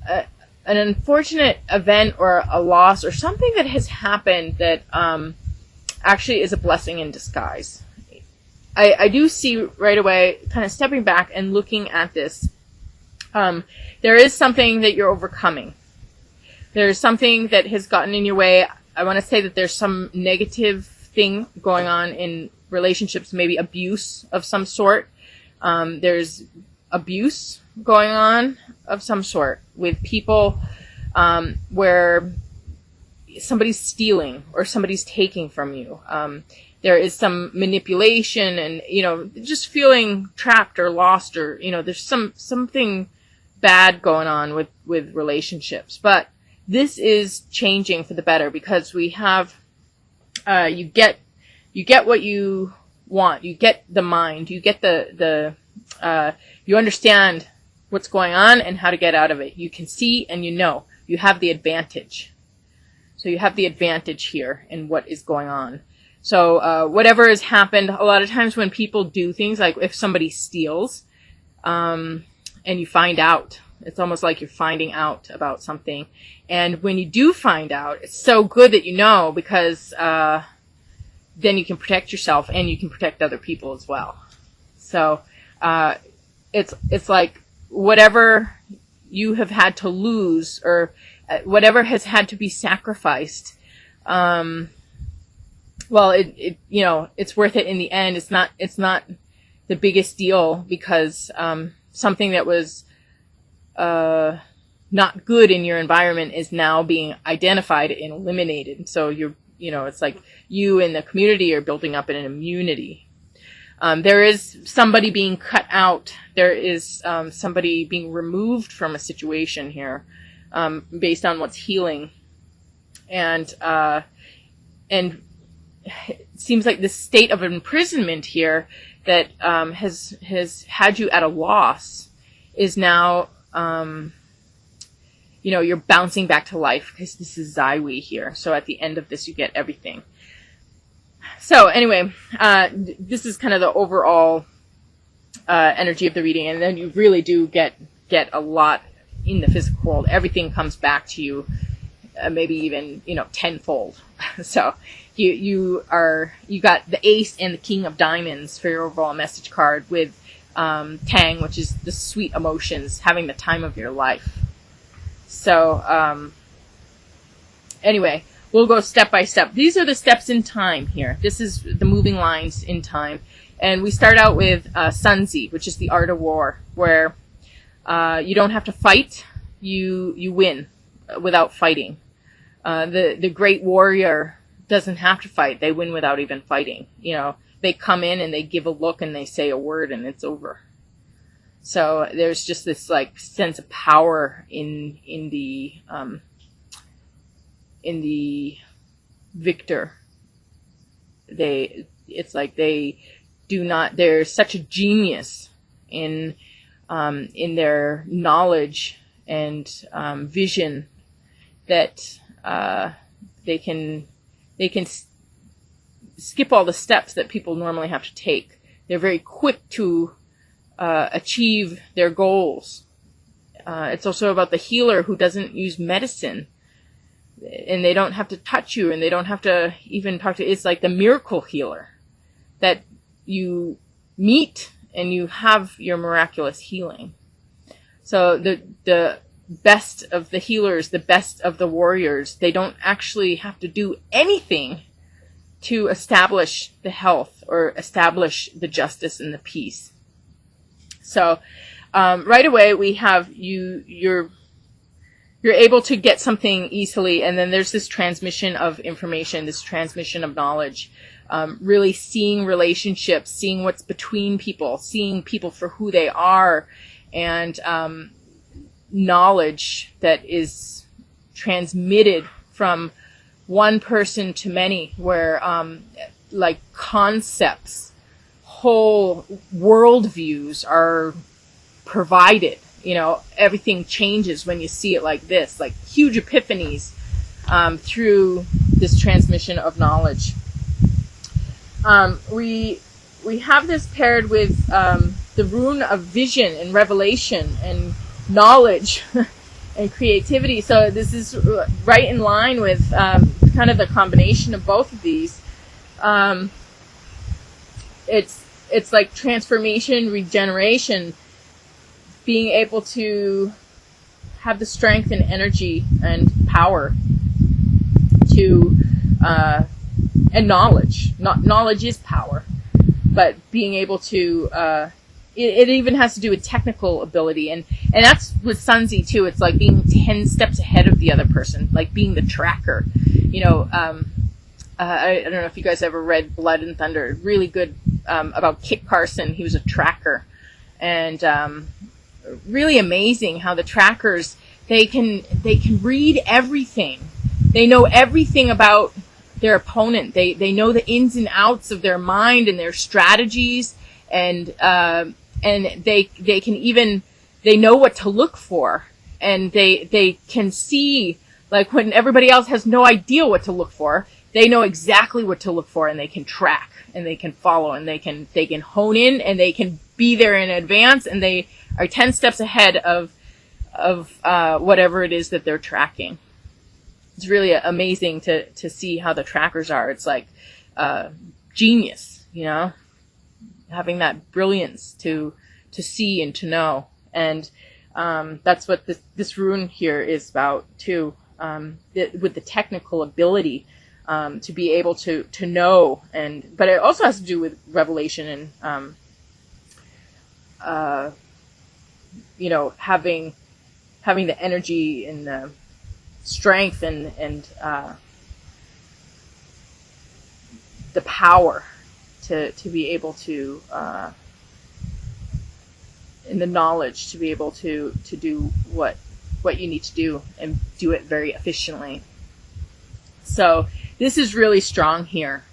an unfortunate event or a loss or something that has happened that actually is a blessing in disguise. I do see right away, kind of stepping back and looking at this, there is something that you're overcoming. There's something that has gotten in your way. I want to say that there's some negative thing going on in relationships, maybe abuse of some sort. There's abuse going on of some sort with people where somebody's stealing or somebody's taking from you. There is some manipulation and, just feeling trapped or lost or, there's something bad going on with relationships. But this is changing for the better because we have, you get what you want. You get the mind. You get you understand what's going on and how to get out of it. You can see and you have the advantage. So you have the advantage here in what is going on. So, whatever has happened, a lot of times when people do things, like if somebody steals, and you find out, it's almost like you're finding out about something. And when you do find out, it's so good that you know, because, then you can protect yourself and you can protect other people as well. So, it's like whatever you have had to lose or whatever has had to be sacrificed, well, it's worth it in the end. It's not the biggest deal because, something that was, not good in your environment is now being identified and eliminated. So it's like you and the community are building up an immunity. There is somebody being cut out. There is, somebody being removed from a situation here, based on what's healing. And it seems like this state of imprisonment here that has had you at a loss is now, you're bouncing back to life because this is Zaiwi here. So at the end of this, you get everything. So anyway, this is kind of the overall energy of the reading, and then you really do get a lot in the physical world. Everything comes back to you, maybe even tenfold. So you got the Ace and the King of Diamonds for your overall message card, with Tang, which is the sweet emotions, having the time of your life. So anyway, we'll go step by step. These are the steps in time here. This is the moving lines in time. And we start out with Sunzi, which is the art of war, where you don't have to fight, you win without fighting. The great warrior doesn't have to fight. They win without even fighting. They come in and they give a look and they say a word and it's over. So there's just this like sense of power in the victor. It's like they're such a genius in their knowledge and vision that they can skip all the steps that people normally have to take. They're very quick to achieve their goals. It's also about the healer who doesn't use medicine, and they don't have to touch you, and they don't have to even talk to. It's like the miracle healer that you meet and you have your miraculous healing. So the best of the healers, the best of the warriors, they don't actually have to do anything to establish the health or establish the justice and the peace. So right away we have you're able to get something easily, and then there's this transmission of information, this transmission of knowledge, really seeing relationships, seeing what's between people, seeing people for who they are, and knowledge that is transmitted from one person to many, where like concepts, whole worldviews are provided. Everything changes when you see it like this, like huge epiphanies through this transmission of knowledge. We have this paired with the rune of vision and revelation and knowledge and creativity. So this is right in line with kind of the combination of both of these. It's like transformation, regeneration, being able to have the strength and energy and power to and knowledge. Knowledge is power, but being able to it even has to do with technical ability, and that's with Sunzi too. It's like being 10 steps ahead of the other person, like being the tracker. I don't know if you guys ever read Blood and Thunder. Really good about Kit Carson. He was a tracker, and really amazing how the trackers they can read everything. They know everything about their opponent. They know the ins and outs of their mind and their strategies, and they can even they know what to look for, and they can see, like, when everybody else has no idea what to look for, they know exactly what to look for, and they can track and they can follow and they can hone in and they can be there in advance, and they are 10 steps ahead of whatever it is that they're tracking. It's really amazing to see how the trackers are. It's like genius, having that brilliance to see and to know. And that's what this rune here is about too, with the technical ability to be able to know. But it also has to do with revelation and having the energy and the strength and the power to be able to and the knowledge to be able to do what you need to do and do it very efficiently. So this is really strong here,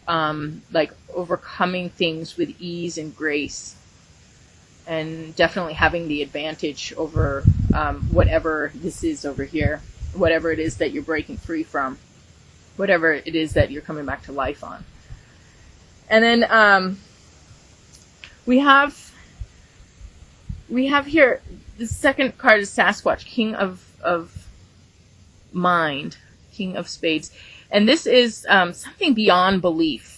like overcoming things with ease and grace, and definitely having the advantage over whatever this is over here, whatever it is that you're breaking free from, whatever it is that you're coming back to life on. And then we have here the second card is Sasquatch, King of Mind, King of Spades, and this is something beyond belief.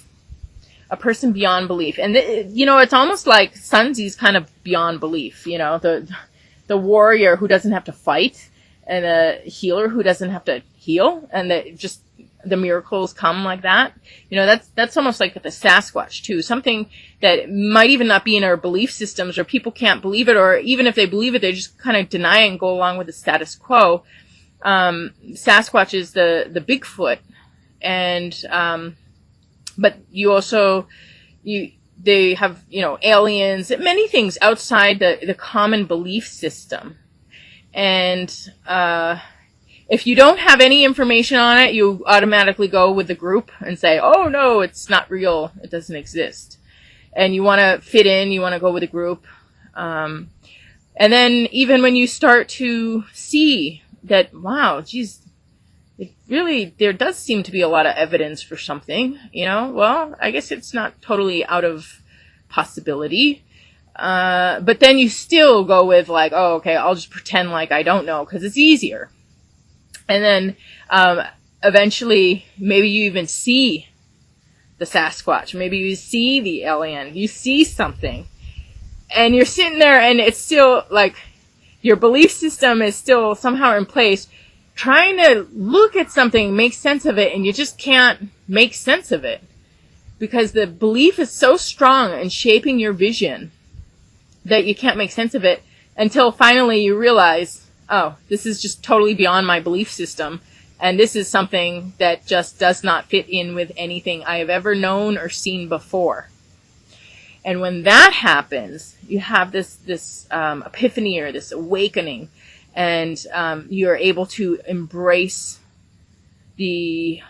A person beyond belief. And, it's almost like Sunzi's kind of beyond belief, the warrior who doesn't have to fight, and a healer who doesn't have to heal, and the miracles come like that. That's almost like the Sasquatch too. Something that might even not be in our belief systems, or people can't believe it, or even if they believe it, they just kind of deny it and go along with the status quo. Sasquatch is the Bigfoot, and, but you also, they have, aliens, many things outside the common belief system. And, if you don't have any information on it, you automatically go with the group and say, oh no, it's not real. It doesn't exist. And you want to fit in, you want to go with a group. And then even when you start to see that, wow, geez, there does seem to be a lot of evidence for something, well, I guess it's not totally out of possibility. But then you still go with like, oh, okay, I'll just pretend like I don't know because it's easier. And then, eventually maybe you even see the Sasquatch. Maybe you see the alien. You see something. And you're sitting there and it's still like your belief system is still somehow in place, trying to look at something, make sense of it, and you just can't make sense of it. Because the belief is so strong in shaping your vision that you can't make sense of it until finally you realize, oh, this is just totally beyond my belief system. And this is something that just does not fit in with anything I have ever known or seen before. And when that happens, you have this epiphany or this awakening, and you're able to embrace the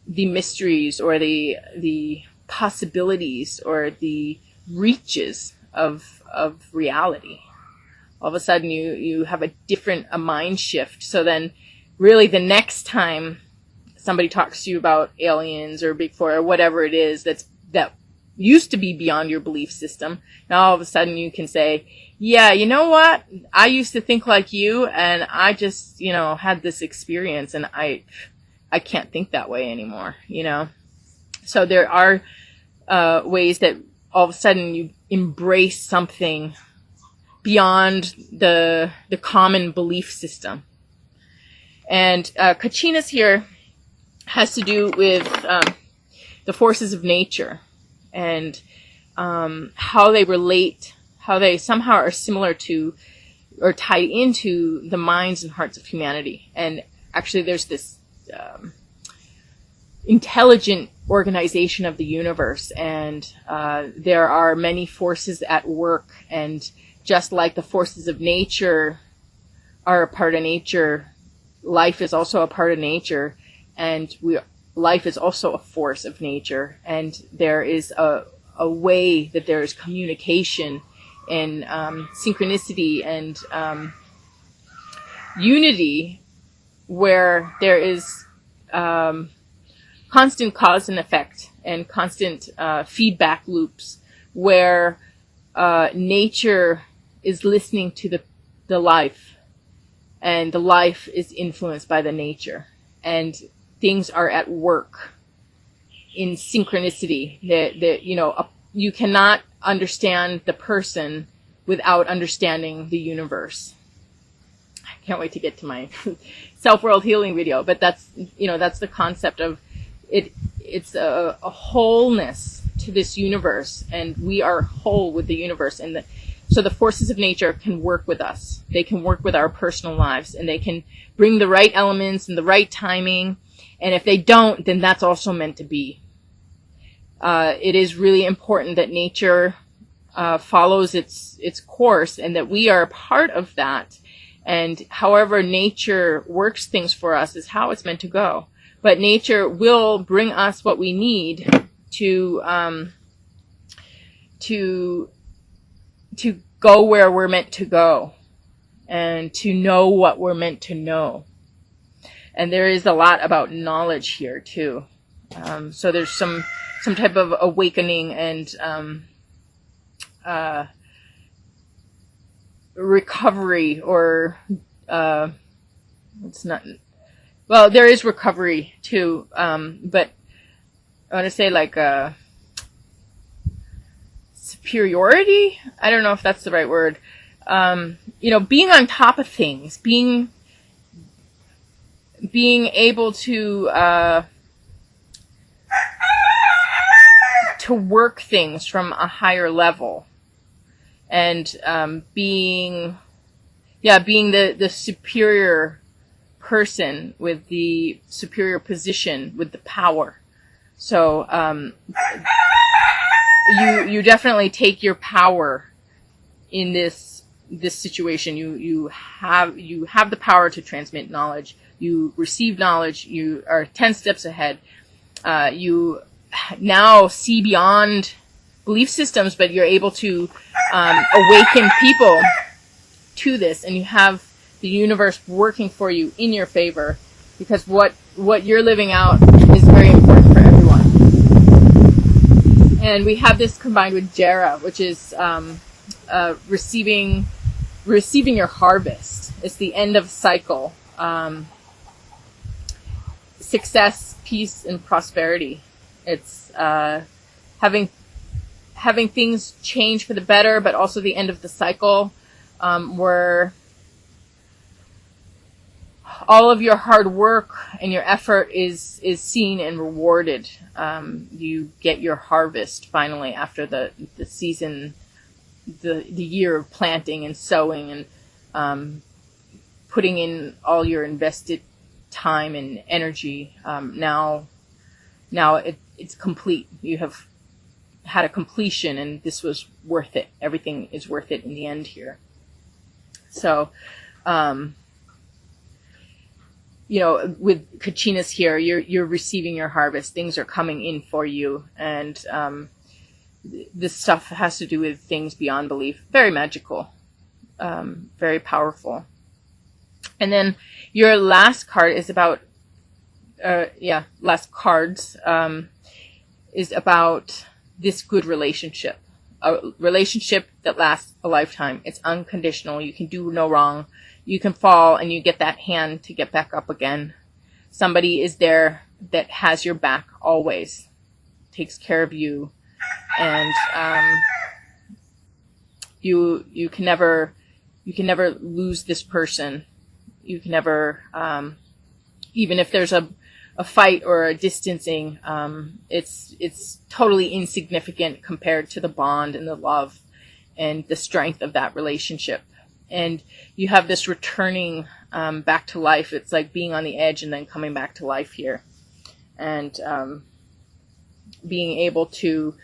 mysteries or the possibilities or the reaches of reality. All of a sudden you have a mind shift. So then really the next time somebody talks to you about aliens or Bigfoot or whatever it is that used to be beyond your belief system. Now all of a sudden you can say, yeah, you know what? I used to think like you, and I just, had this experience, and I can't think that way anymore, So there are ways that all of a sudden you embrace something beyond the common belief system. And Kachinas here has to do with the forces of nature and how they relate, how they somehow are similar to or tied into the minds and hearts of humanity. And actually there's this intelligent organization of the universe, and there are many forces at work, and just like the forces of nature are a part of nature, life is also a part of nature, and life is also a force of nature, and there is a way that there is communication and synchronicity and unity, where there is constant cause and effect and constant feedback loops, where nature is listening to the life, and the life is influenced by the nature, and things are at work in synchronicity. You cannot understand the person without understanding the universe. I can't wait to get to my self-world healing video, but that's the concept of it. It's a wholeness to this universe, and we are whole with the universe, and so the forces of nature can work with us. They can work with our personal lives, and they can bring the right elements and the right timing. And if they don't, then that's also meant to be. It is really important that nature follows its course, and that we are a part of that. And however nature works things for us is how it's meant to go. But nature will bring us what we need to go where we're meant to go, and to know what we're meant to know. And there is a lot about knowledge here too. So there's some type of awakening and recovery, or it's not. Well, there is recovery too, but I want to say like superiority. I don't know if that's the right word. Being on top of things, being able to work things from a higher level, and being the superior person with the superior position with the power. So you definitely take your power in this situation. You have the power to transmit knowledge. You receive knowledge. You are 10 steps ahead. You now see beyond belief systems, but you're able to awaken people to this, and you have the universe working for you in your favor, because what you're living out is very important for everyone. And we have this combined with Jera, which is receiving your harvest. It's the end of cycle. Success, peace, and prosperity. It's having things change for the better, but also the end of the cycle, where all of your hard work and your effort is seen and rewarded. You get your harvest finally after the season, the year of planting and sowing and putting in all your invested time and energy. Now it's complete. You have had a completion, and this was worth it. Everything is worth it in the end here. So, with Kachinas here, you're receiving your harvest. Things are coming in for you, and this stuff has to do with things beyond belief. Very magical, very powerful. And then your last card is about, last cards is about this good relationship, a relationship that lasts a lifetime. It's unconditional. You can do no wrong. You can fall and you get that hand to get back up again. Somebody is there that has your back always, takes care of you, and you can never lose this person. You can never, even if there's a fight or a distancing, it's totally insignificant compared to the bond and the love and the strength of that relationship. And you have this returning back to life. It's like being on the edge and then coming back to life here, and being able to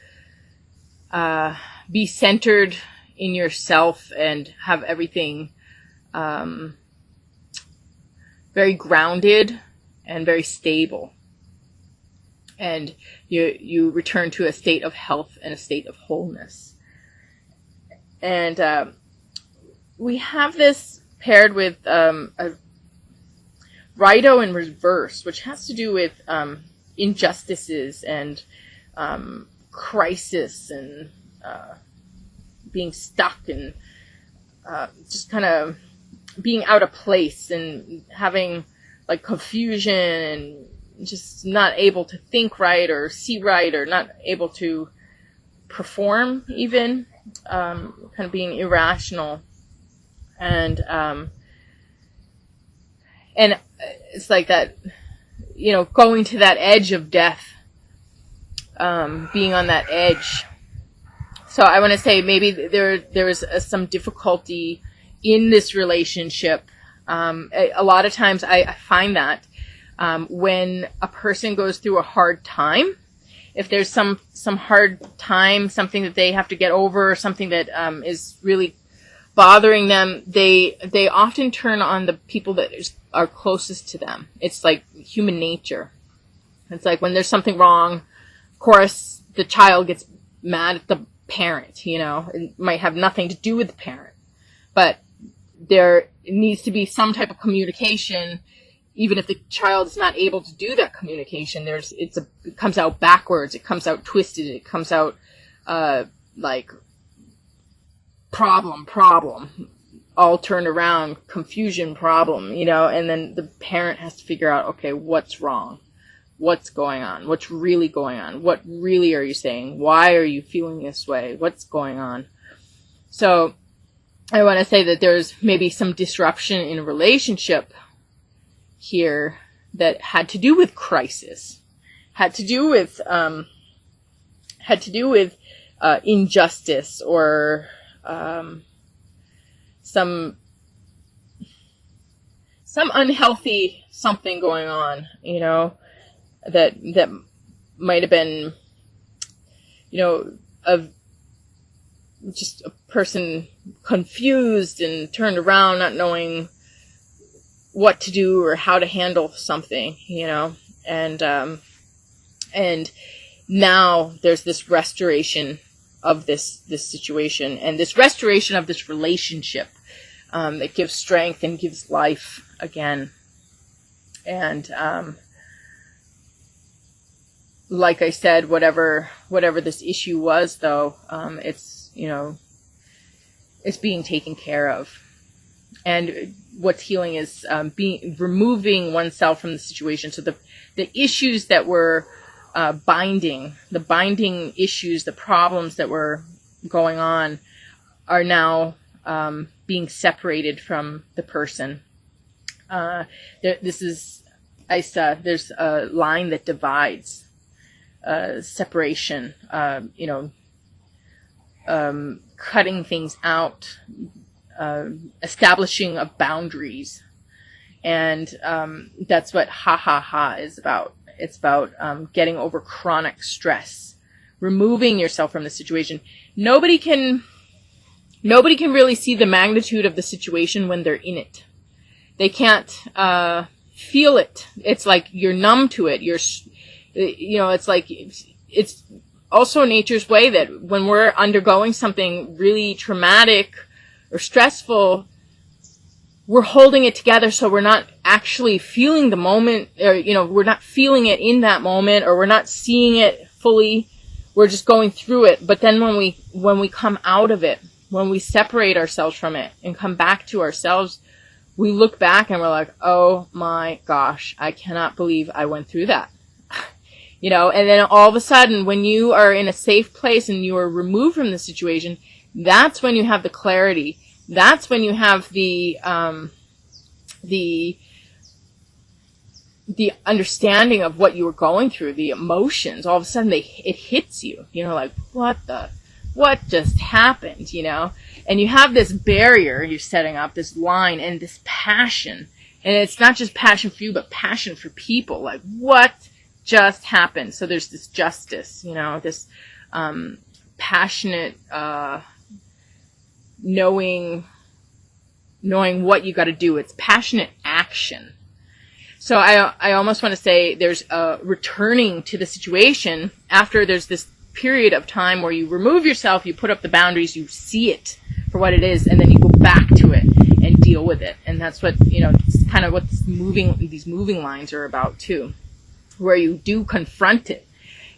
be centered in yourself and have everything very grounded and very stable. And you return to a state of health and a state of wholeness. And we have this paired with a Righto in reverse, which has to do with injustices and crisis and being stuck and just kind of being out of place and having like confusion and just not able to think right or see right or not able to perform even, kind of being irrational. And it's like that, going to that edge of death, being on that edge. So I want to say maybe there is some difficulty in this relationship. A lot of times I find that when a person goes through a hard time, if there's some hard time, something that they have to get over, or something that is really bothering them, they often turn on the people that are closest to them. It's like human nature. It's like when there's something wrong, of course, the child gets mad at the parent, It might have nothing to do with the parent, but there needs to be some type of communication. Even if the child is not able to do that communication, it comes out backwards, it comes out twisted, it comes out like problem, all turned around, confusion, problem, and then the parent has to figure out, okay, what's wrong? What's going on? What's really going on? What really are you saying? Why are you feeling this way? What's going on? So I want to say that there's maybe some disruption in a relationship here that had to do with crisis, had to do with injustice or some unhealthy something going on, that might have been, of just a person confused and turned around, not knowing what to do or how to handle something, and now there's this restoration of this situation and this restoration of this relationship that gives strength and gives life again. And like I said, whatever this issue was, though, it's being taken care of. And what's healing is removing oneself from the situation. So the issues that were the binding issues, the problems that were going on, are now being separated from the person. There's a line that divides. Separation, cutting things out, establishing of boundaries. And that's what ha is about. It's about getting over chronic stress, removing yourself from the situation. Nobody can really see the magnitude of the situation when they're in it. They can't feel it. It's like you're numb to it. It's like, it's also nature's way that when we're undergoing something really traumatic or stressful, we're holding it together so we're not actually feeling the moment, or, we're not feeling it in that moment, or we're not seeing it fully. we're just going through it. But then when we come out of it, when we separate ourselves from it and come back to ourselves, we look back and we're like, oh my gosh, I cannot believe I went through that. You know, and then all of a sudden, when you are in a safe place and you are removed from the situation, that's when you have the clarity. That's when you have the understanding of what you were going through, the emotions. All of a sudden, it hits you. You know, like, what just happened, you know? And you have this barrier you're setting up, this line, and this passion. And it's not just passion for you, but passion for people. Like, what just happened? So there's this justice, you know, this passionate knowing what you got to do. It's passionate action. So I almost want to say there's a returning to the situation after there's this period of time where you remove yourself, you put up the boundaries, you see it for what it is, and then you go back to it and deal with it. And that's what, you know, it's kind of what these moving lines are about too, where you do confront it.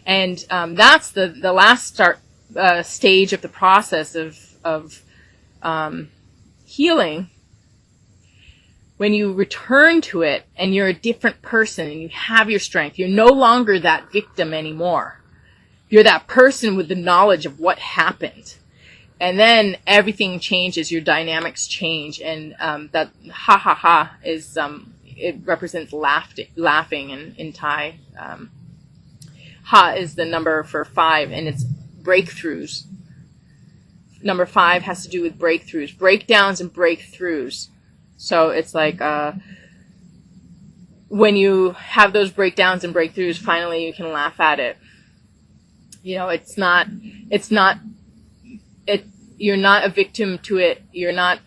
And that's the last stage of the process of healing. When you return to it and you're a different person and you have your strength, you're no longer that victim anymore. You're that person with the knowledge of what happened. And then everything changes, your dynamics change. And that ha ha ha is, it represents laughing in Thai. Ha is the number for 5, and it's breakthroughs. Number 5 has to do with breakthroughs, breakdowns and breakthroughs. So it's like, when you have those breakdowns and breakthroughs, finally you can laugh at it. You know, you're not a victim to it. You're not,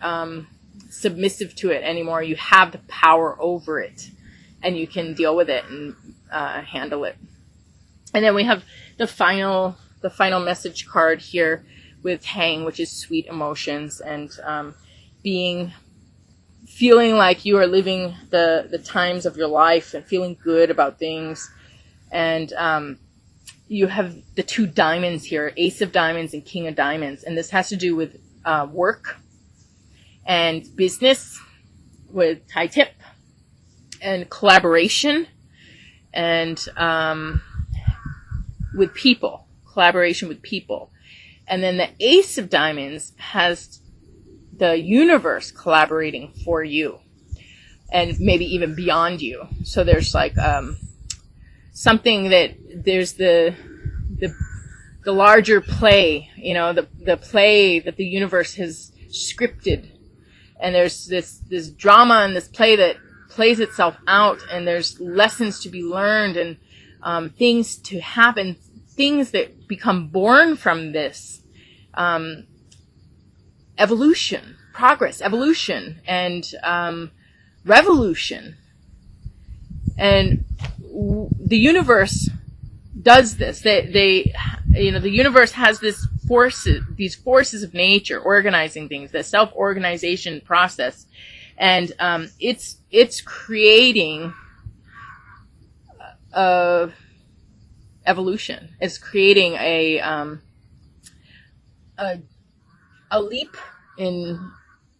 submissive to it anymore. You have the power over it, and you can deal with it and, handle it. And then we have the final message card here with Hang, which is sweet emotions, and, feeling like you are living the times of your life and feeling good about things. And you have the 2 diamonds here, Ace of Diamonds and King of Diamonds. And this has to do with work and business with Thai tip, and collaboration, and with people, collaboration with people. And then the Ace of Diamonds has the universe collaborating for you, and maybe even beyond you. So there's like something that there's the larger play, you know, the play that the universe has scripted, and there's this drama and this play that plays itself out, and there's lessons to be learned, and things to happen, things that become born from this. Evolution, progress, evolution, and revolution. And the universe does this. The universe has these forces of nature organizing things, the self-organization process, and it's creating evolution. It's creating a leap in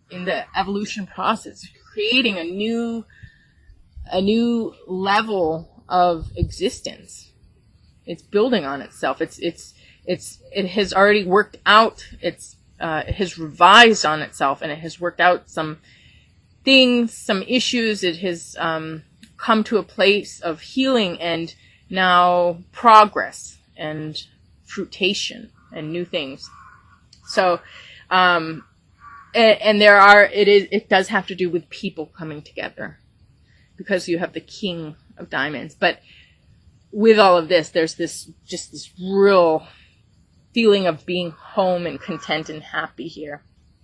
the evolution process, creating a new level of existence. It's building on itself. It has already worked out. It has revised on itself, and it has worked out some things, some issues. It has come to a place of healing and now progress and fruitation and new things. So, and it does have to do with people coming together, because you have the King of Diamonds. But with all of this, there's this real feeling of being home and content and happy here.